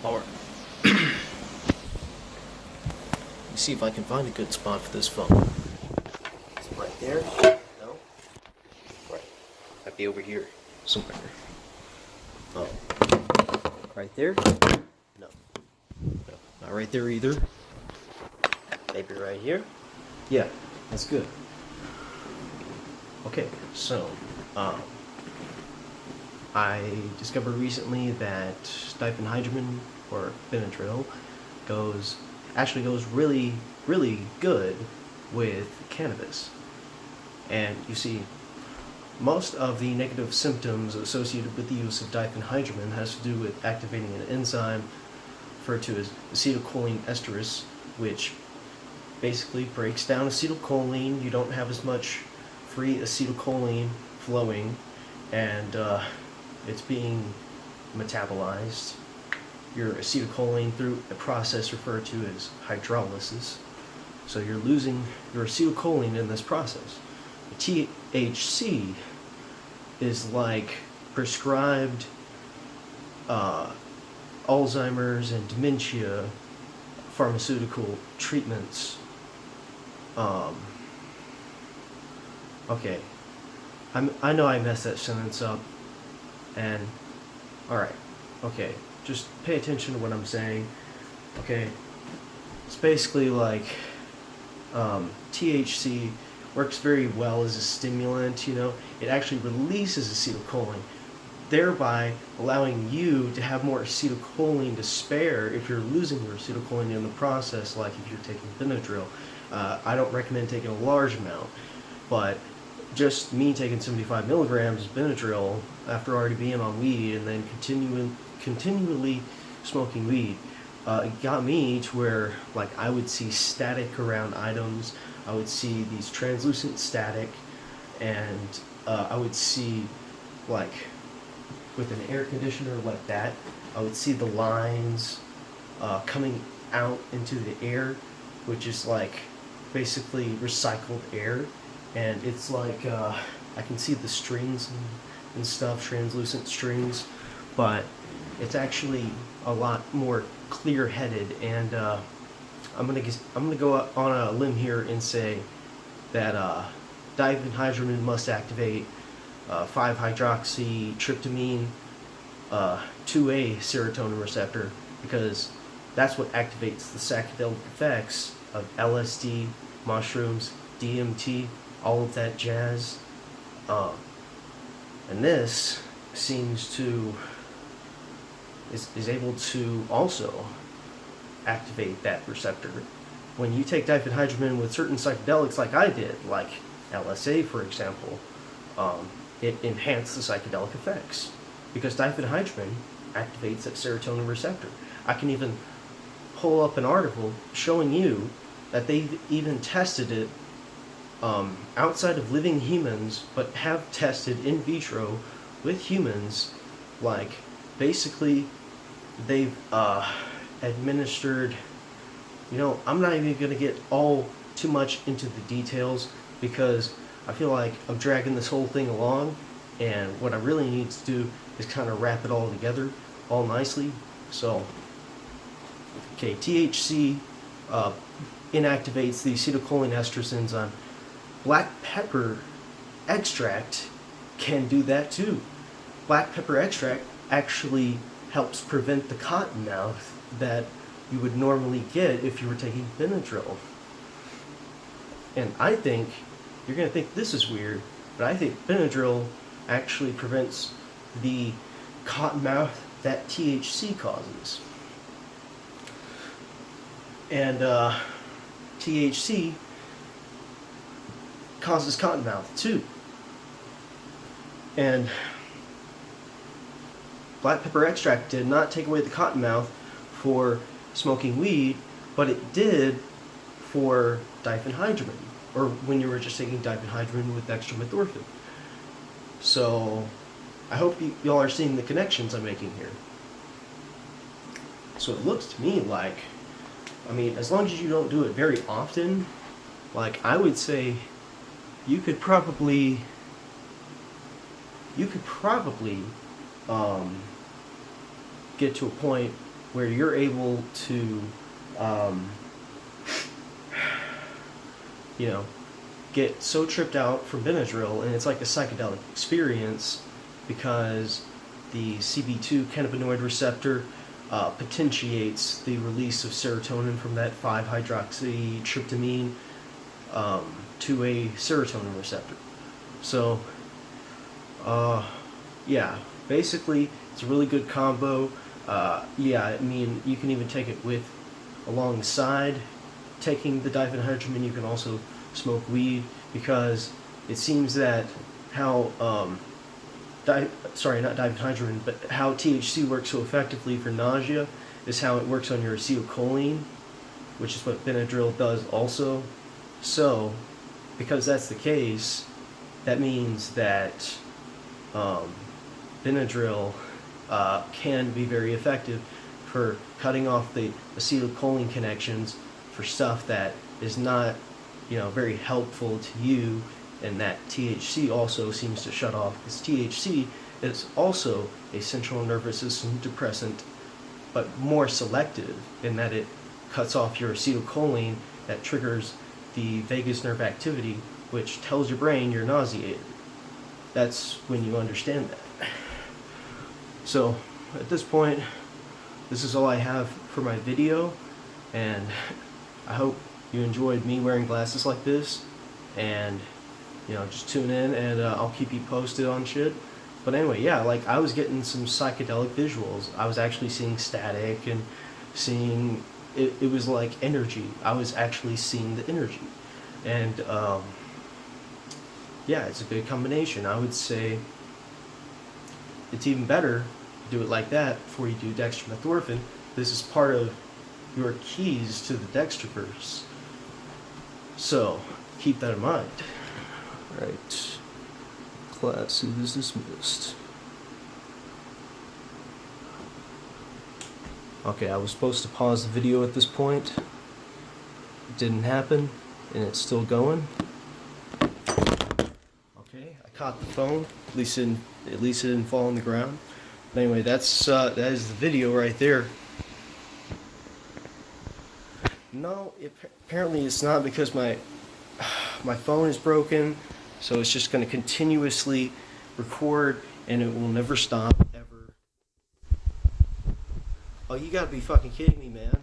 Alright. Let me see if I can find a good spot for this phone. Is it right there? No? Right. Might be over here somewhere. Oh. Right there? No. No. Not right there either. Maybe right here? Yeah, that's good. Okay, so, I discovered recently that diphenhydramine, or Benadryl, goes really, really good with cannabis. And you see, most of the negative symptoms associated with the use of diphenhydramine has to do with activating an enzyme referred to as acetylcholine esterase, which basically breaks down acetylcholine. You don't have as much free acetylcholine flowing, and it's being metabolized, your acetylcholine, through a process referred to as hydrolysis. So you're losing your acetylcholine in this process. The THC is like prescribed Alzheimer's and dementia pharmaceutical treatments. Okay, I know I messed that sentence up, and alright, okay, just pay attention to what I'm saying. Okay, it's basically like THC works very well as a stimulant. It actually releases acetylcholine, thereby allowing you to have more acetylcholine to spare if you're losing your acetylcholine in the process, like if you're taking Benadryl. I don't recommend taking a large amount, but just me taking 75 milligrams of Benadryl after already being on weed and then continually smoking weed, it got me to where, like, I would see static around items. I would see these translucent static, and I would see, like, with an air conditioner like that, I would see the lines coming out into the air, which is like basically recycled air. And it's like I can see the strings and stuff, translucent strings, but it's actually a lot more clear-headed. And I'm gonna go on a limb here and say that diphenhydramine must activate 5-hydroxytryptamine 2A serotonin receptor, because that's what activates the psychedelic effects of LSD, mushrooms, DMT, all of that jazz. And this seems to is able to also activate that receptor. When you take diphenhydramine with certain psychedelics, like I did, like LSA for example, it enhanced the psychedelic effects because diphenhydramine activates that serotonin receptor. I can even pull up an article showing you that they've even tested it outside of living humans, but have tested in vitro with humans. Like, basically, they've administered, I'm not even going to get too much into the details, because I feel like I'm dragging this whole thing along, and what I really need to do is kind of wrap it all together all nicely. So, okay, THC inactivates the acetylcholine esterase enzyme. Black pepper extract can do that too. Black pepper extract actually helps prevent the cotton mouth that you would normally get if you were taking Benadryl. And I think you're going to think this is weird, but I think Benadryl actually prevents the cotton mouth that THC causes. And THC causes cotton mouth too. And black pepper extract did not take away the cotton mouth for smoking weed, but it did for diphenhydramine, or when you were just taking diphenhydramine with dextromethorphan. So I hope y'all are seeing the connections I'm making here. So it looks to me like, as long as you don't do it very often, like, I would say you could probably get to a point where you're able to, you know, get so tripped out from Benadryl, and it's like a psychedelic experience because the CB2 cannabinoid receptor potentiates the release of serotonin from that 5-hydroxytryptamine to a serotonin receptor. So, yeah, basically, it's a really good combo. Yeah, I mean, you can even take it with alongside taking the diphenhydramine. You can also smoke weed, because it seems that how sorry, not diphenhydramine, but how THC works so effectively for nausea is how it works on your acetylcholine, which is what Benadryl does also. So, because that's the case, that means that Benadryl can be very effective for cutting off the acetylcholine connections for stuff that is not, you know, very helpful to you, and that THC also seems to shut off, because THC is also a central nervous system depressant, but more selective in that it cuts off your acetylcholine that triggers the vagus nerve activity, which tells your brain you're nauseated. That's when you understand that. So at this point, this is all I have for my video, and I hope you enjoyed me wearing glasses like this, and you know, just tune in, and I'll keep you posted on shit. But anyway, yeah, like, I was getting some psychedelic visuals. I was actually seeing static and seeing it was like energy. I was actually seeing the energy, and yeah, it's a good combination. I would say it's even better to do it like that before you do dextromethorphan. This is part of your keys to the dextroverse. So keep that in mind. Right. Class is dismissed. Okay, I was supposed to pause the video at this point. It didn't happen, and it's still going. Okay, I caught the phone. At least it didn't fall on the ground. But anyway, that is the video right there. No, apparently it's not, because my phone is broken, so it's just going to continuously record, and it will never stop, ever. Oh, you gotta be fucking kidding me, man.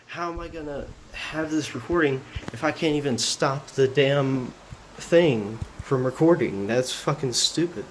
How am I gonna have this recording if I can't even stop the damn thing from recording? That's fucking stupid.